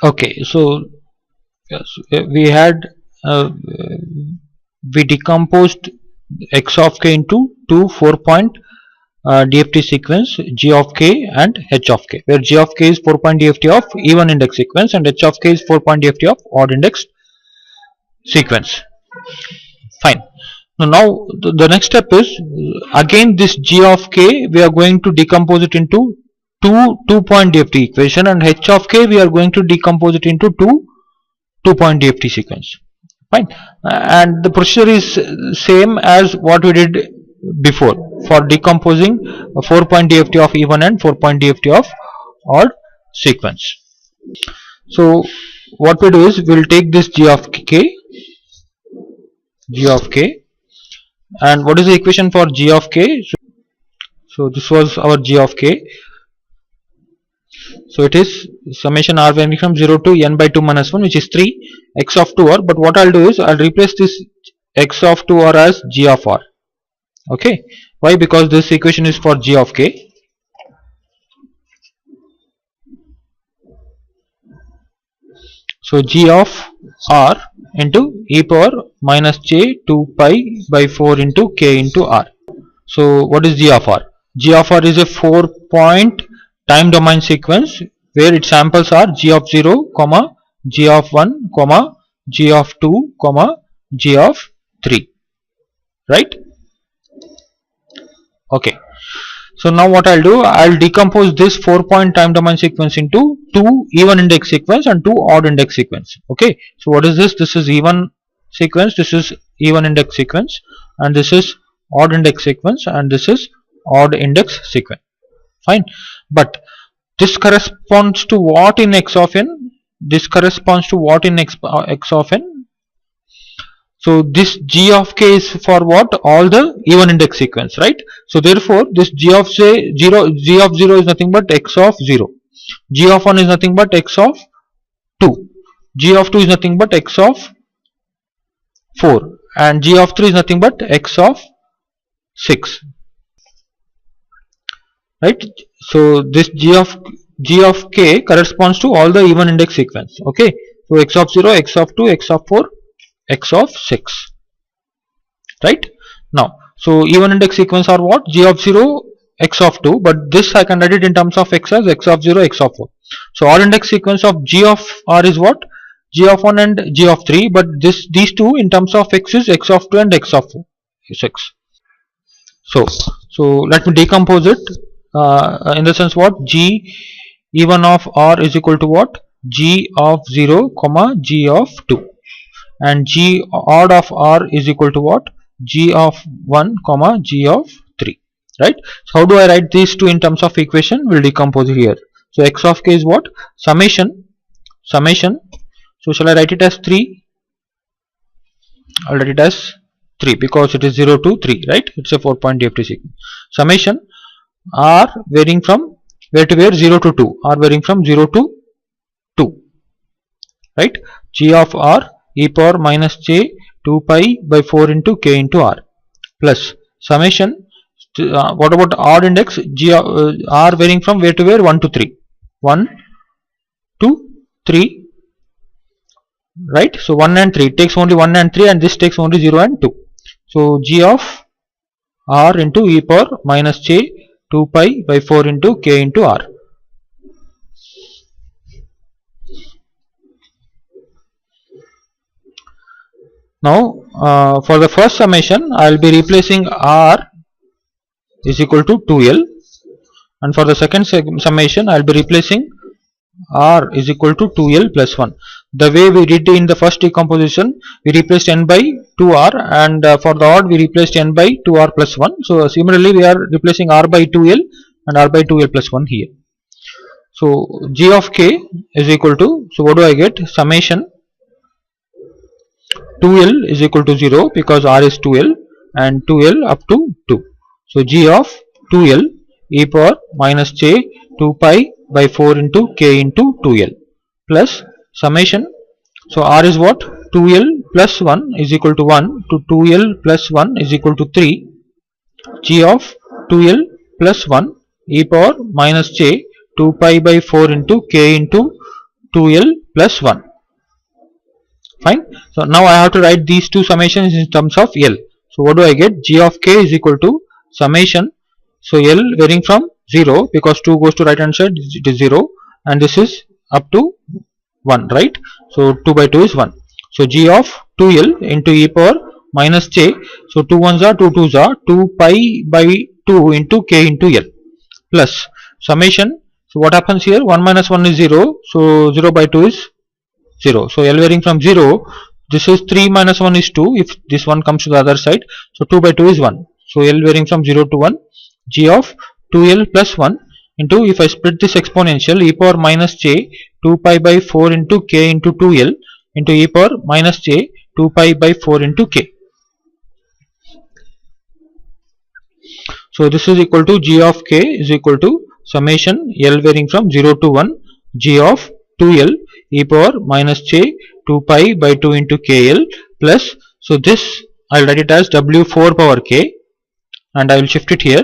Okay, so yes, we had we decomposed x of k into two 4-point DFT sequence, G of k and H of k, where G of k is 4-point DFT of even index sequence and H of k is 4-point DFT of odd index sequence. Fine. Now the next step is again this G of k we are going to decompose it into two-point DFT equation, and H of k we are going to decompose it into two-point DFT sequence. Fine. And the procedure is same as what we did before for decomposing a 4-point DFT of even and 4-point DFT of odd sequence. So what we do is we'll take this G of k, and what is the equation for G of k? So this was our G of k. So it is summation r varying from 0 to n by 2 minus 1, which is 3 x of 2r. But what I'll do is I'll replace this x of 2r as G of r. Okay. Why? Because this equation is for G of k. So G of r into e power minus j 2 pi by 4 into k into r. So what is G of r? G of r is a 4-point time domain sequence where its samples are G of 0, comma, G of 1, comma, G of 2, comma, G of 3. Right? Okay. So now what I'll do, I'll decompose this 4-point time domain sequence into two even index sequence and two odd index sequence. Okay. So what is this? This is even sequence, this is even index sequence, and this is odd index sequence, and this is odd index sequence. Fine. But this corresponds to what in x of n? This corresponds to what in x of n? So this G of k is for what? All the even index sequence, right? So therefore this G of 0 is nothing but x of 0. G of 1 is nothing but x of 2. G of 2 is nothing but x of 4, and G of 3 is nothing but x of 6. Right? So this G of k corresponds to all the even index sequence. Okay. So x of 0, x of 2, x of 4, x of 6. Right? Now, so even index sequence are what? G of 0, x of 2, but this I can write it in terms of x as x of 0, x of 4. So odd index sequence of G of r is what? G of 1 and G of 3, but these two in terms of x is x of 2 and x of 4, 6. So let me decompose it in the sense what? G even of r is equal to what? G of 0, comma, G of 2, and G odd of r is equal to what? G of 1, comma, G of 3. Right? So how do I write these two in terms of equation? We'll decompose here. So x of k is what? Summation. So shall I write it as 3? I'll write it as 3 because it is 0 to 3, right? It's a 4-point DFT sequence. Summation r varying from where to where? 0 to 2. R varying from 0 to 2. Right? G of r e power minus j 2 pi by 4 into k into r, plus summation. What about odd index? R varying from where to where? 1 to 3. 1 to 3. Right? So 1 and 3. It takes only 1 and 3, and this takes only 0 and 2. So G of r into e power minus j 2 pi by 4 into k into r. Now for the first summation I will be replacing r is equal to 2l, and for the second summation I will be replacing r is equal to 2l plus 1. The way we did in the first decomposition, we replaced n by 2r, and for the odd we replaced n by 2r plus 1. So similarly we are replacing r by 2l and r by 2l plus 1 here. So G of k is equal to, so what do I get? Summation 2l is equal to 0 because r is 2l, and 2l up to 2. So G of 2l e power minus j 2 pi by 4 into k into 2l, plus summation. So r is what? 2l plus 1 is equal to 1 to 2l plus 1 is equal to 3. G of 2l plus 1 e power minus j 2 pi by 4 into k into 2l plus 1. Fine. So now I have to write these two summations in terms of L. So what do I get? G of k is equal to summation. So L varying from 0, because 2 goes to right hand side, it is 0, and this is up to 1, right? So 2 by 2 is 1. So G of 2L into e power minus j. So 2 1s are 2 2s are 2 pi by 2 into k into L plus summation. So what happens here? 1 minus 1 is 0. So 0 by 2 is 0. So L varying from 0. This is 3 minus 1 is 2 if this one comes to the other side. So 2 by 2 is 1. So L varying from 0 to 1. G of 2L plus 1 into, if I split this exponential, e power minus j 2 pi by 4 into k into 2L into e power minus j 2 pi by 4 into k. So this is equal to G of k is equal to summation L varying from 0 to 1 G of 2L e power minus j 2 pi by 2 into kl plus, so this I will write it as W4 power k, and I will shift it here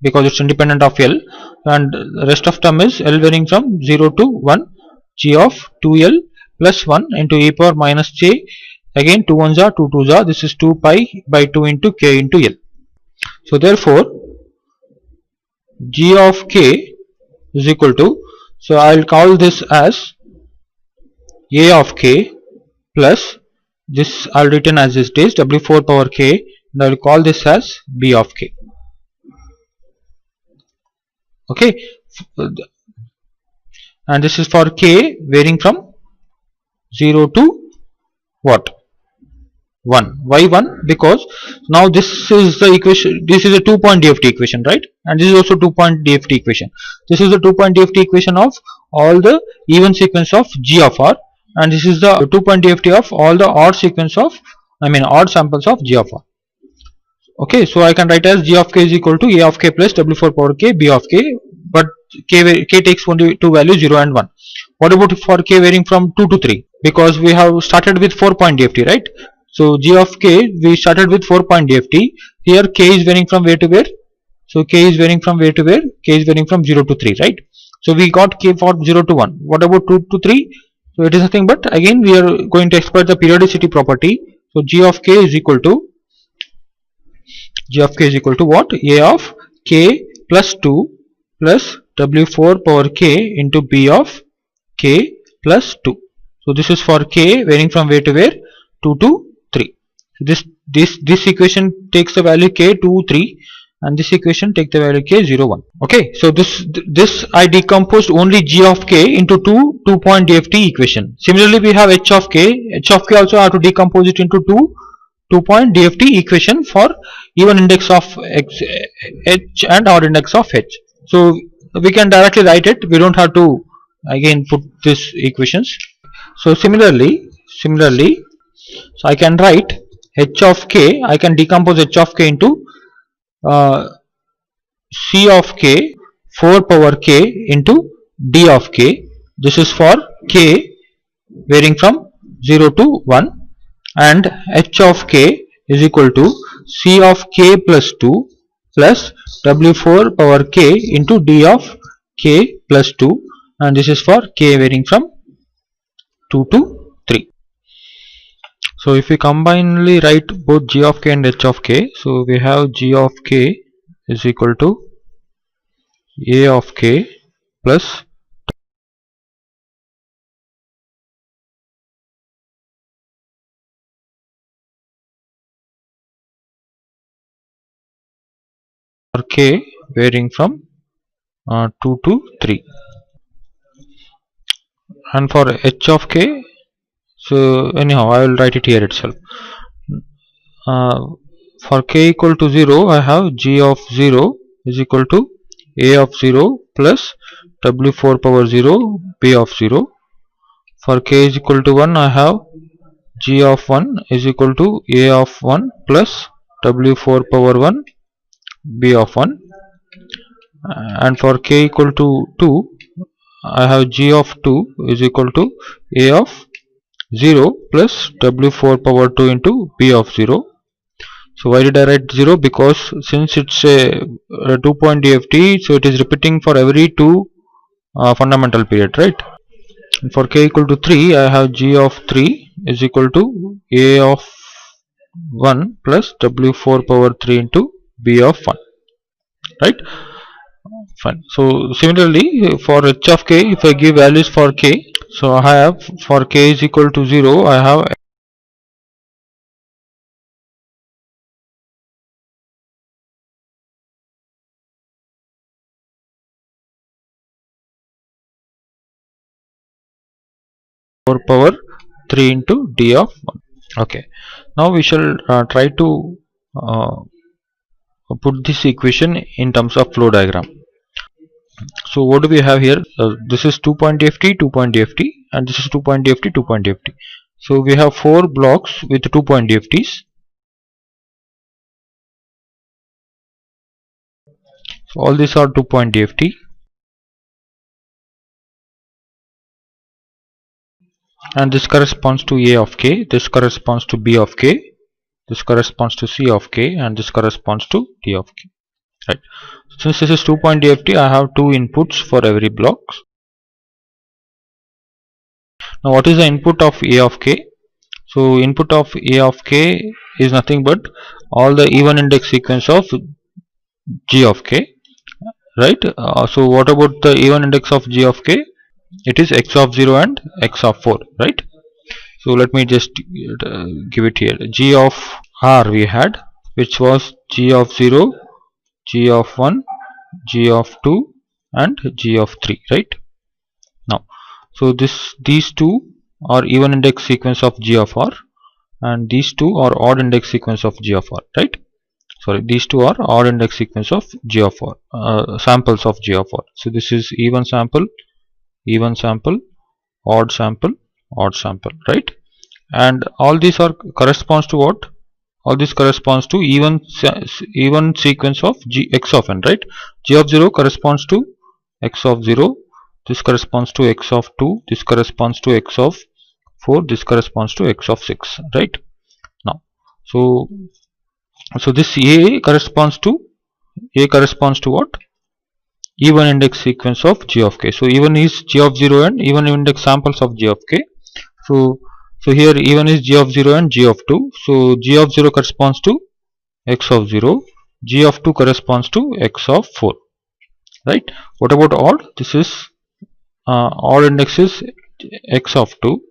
because it's independent of L, and the rest of term is L varying from 0 to 1 G of 2L plus 1 into e power minus j, again 2 1s are 2 2s are, this is 2 pi by 2 into k into L. So therefore G of k is equal to, so I will call this as A of k plus, this I will written as this is W4 power k, and I will call this as B of k. Okay, and this is for k varying from 0 to what? 1. Why 1? Because now this is the equation, this is a 2-point DFT equation, right? And this is also 2-point DFT equation. This is the 2-point DFT equation of all the even sequence of G of R, and this is the 2-point DFT of all the odd sequence of, odd samples of G of R. Okay, so I can write as G of k is equal to A of k plus W4 power k B of k, but k takes only two values 0 and 1. What about for k varying from 2 to 3? Because we have started with 4-point DFT, right? So G of k, we started with 4-point DFT. Here k is varying from where to where? So k is varying from where to where? K is varying from 0 to 3, right? So we got k for 0 to 1. What about 2 to 3? So it is nothing but, again we are going to exploit the periodicity property. So G of k is equal to what? A of k plus 2 plus W4 power k into B of k plus 2. So this is for k varying from where to where? 2 to 3. So this equation takes the value k 2 3, and this equation takes the value k 0 1. Okay, so this I decomposed only G of k into 2-point DFT equation. Similarly we have H of k also I have to decompose it into 2-point DFT equation for even index of h and odd index of h. So we can directly write it, we don't have to again put these equations. So similarly, so I can write h of k, I can decompose h of k into C of k 4 power k into D of k. This is for k varying from 0 to 1, and h of k is equal to C of k plus 2 plus W4 power k into D of k plus 2, and this is for k varying from 2 to 3. So if we combinedly write both G of k and H of k, so we have G of k is equal to A of k plus k varying from 2 to 3, and for H of k, so anyhow I will write it here itself. For k equal to 0, I have G of 0 is equal to A of 0 plus W4 power 0 B of 0. For k is equal to 1, I have G of 1 is equal to A of 1 plus W4 power 1 B of 1. And for k equal to 2, I have G of 2 is equal to A of 0 plus W4 power 2 into B of 0. So why did I write 0? Because since it's a 2-point DFT, so it is repeating for every 2 fundamental period, right? And for k equal to 3, I have g of 3 is equal to a of 1 plus w4 power 3 into b of 1, right? Fine. So similarly for h of k, if I give values for k, so I have for k is equal to 0, I have power 3 into d of 1. Okay, now we shall try to uh, put this equation in terms of flow diagram. So what do we have here? This is 2.ft, 2.ft, and this is 2.ft, 2.ft. So we have 4 blocks with 2.ft's. So all these are 2.ft, and this corresponds to a of k, this corresponds to b of k, this corresponds to c of k, and this corresponds to d of k. Right. Since this is 2.ft, I have 2 inputs for every block. Now what is the input of a of k? So input of a of k is nothing but all the even index sequence of g of k, right? So what about the even index of g of k? It is x of 0 and x of 4, right? So let me just give it here. G of r we had, which was g of 0, g of 1, g of 2, and g of 3, right? Now, so these two are even index sequence of g of r, and these two are odd index sequence of g of r, right? Sorry, these two are odd index sequence of g of r, samples of g of r. So this is even sample, odd sample, odd sample, right? And all these are corresponds to what? All this corresponds to even sequence of x of n, right? G of 0 corresponds to x of 0, this corresponds to x of 2, this corresponds to x of 4, this corresponds to x of 6, right? Now, so this a corresponds to what? Even index sequence of g of k. So even is g of 0 and even index samples of g of k. So here even is g of 0 and g of 2. So g of 0 corresponds to x of 0, g of 2 corresponds to x of 4, right? What about odd? This is odd index is x of 2,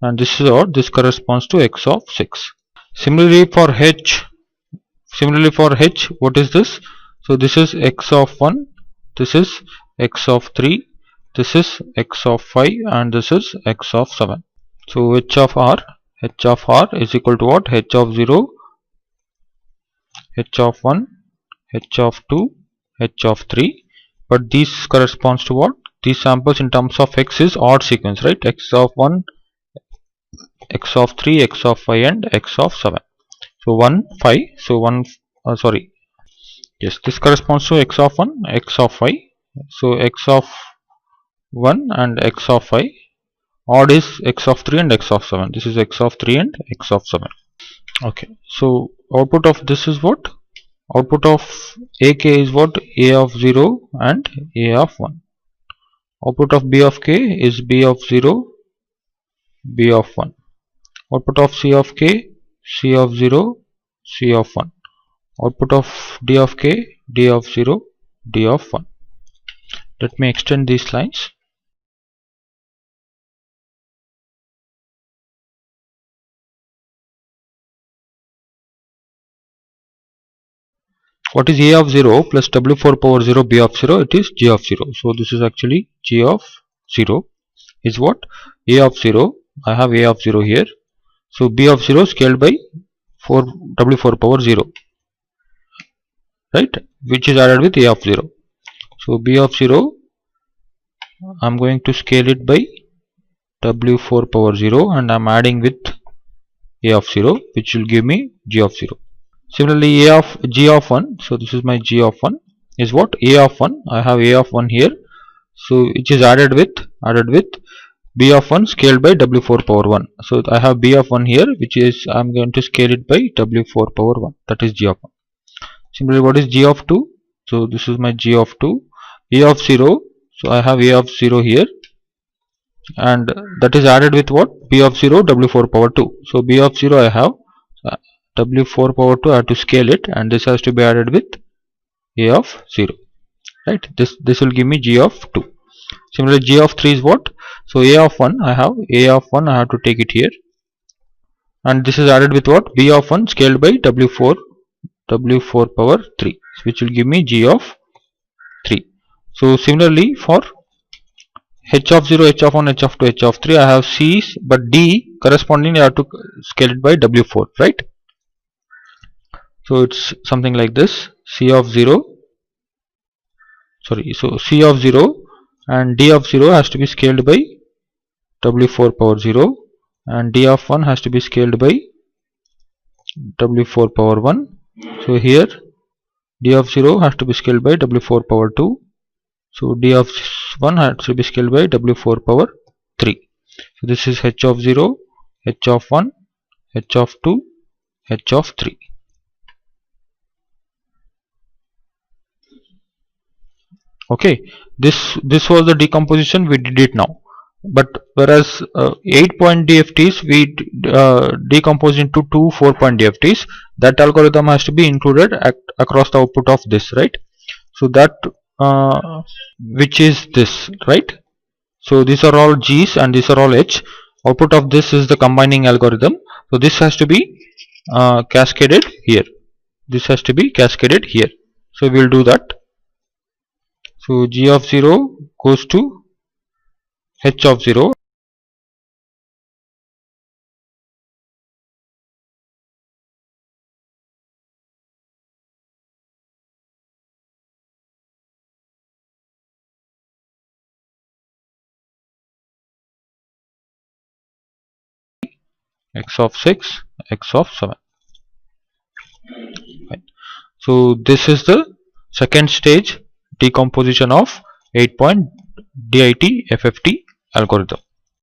and this is odd, this corresponds to x of 6. Similarly for h, what is this? So this is x of 1, this is x of 3, this is x of 5, and this is x of 7. So h of r is equal to what? H of 0, h of 1, h of 2, h of 3. But these corresponds to what? These samples in terms of x is odd sequence, right? X of 1, x of 3, x of 5, and x of 7. So 1, 5. So 1, sorry. Yes, this corresponds to x of 1, x of 5. So x of 1 and x of 5. Odd is x of 3 and x of 7. This is x of 3 and x of 7. Okay. So output of this is what? Output of ak is what? A of 0 and a of 1. Output of b of k is b of 0, b of 1. Output of c of k, c of 0, c of 1. Output of d of k, d of 0, d of 1. Let me extend these lines. What is a of 0 plus w4 power 0 b of 0? It is g of 0. So this is actually g of 0 is what? A of 0. I have a of 0 here. So b of 0 scaled by 4 w4 power 0, right? Which is added with a of 0. So b of 0, I'm going to scale it by w4 power 0, and I'm adding with a of 0, which will give me g of 0. Similarly, a of g of 1, so this is my g of 1 is what? A of 1. I have a of 1 here, so which is added with b of 1 scaled by w4 power 1. So I have b of 1 here, which is I'm going to scale it by w4 power 1. That is g of 1. Similarly, what is g of 2? So this is my g of 2. A of 0. So I have a of 0 here. and that is added with what? B of 0 W4 power 2. So B of 0 I have W4 power 2, I have to scale it, and this has to be added with A of 0, right? This will give me G of 2. Similarly, G of 3 is what? So A of 1 I have, A of 1 I have to take it here, and this is added with what? B of 1 scaled by W4 power 3, which will give me G of 3. So similarly for H of 0, H of 1, H of 2, H of 3, I have C's, but D correspondingly I have to scale it by W4, right? So it's something like this: C of 0, sorry, so C of 0 and D of 0 has to be scaled by W4 power 0, and D of 1 has to be scaled by W4 power 1. So here D of 0 has to be scaled by W4 power 2. So D of 1 has to be scaled by W4 power 3. So this is H of 0, H of 1, H of 2, H of 3. Okay, this was the decomposition, we did it now. But whereas 8-point DFTs we decompose into two 4-point DFTs, that algorithm has to be included across the output of this, right? So that which is this, right? So these are all G's and these are all H. Output of this is the combining algorithm. So this has to be cascaded here. This has to be cascaded here. So we will do that. So G of 0 goes to H of 0. X of 6, X of 7. Right. So this is the second stage decomposition of 8-point DIT FFT algorithm.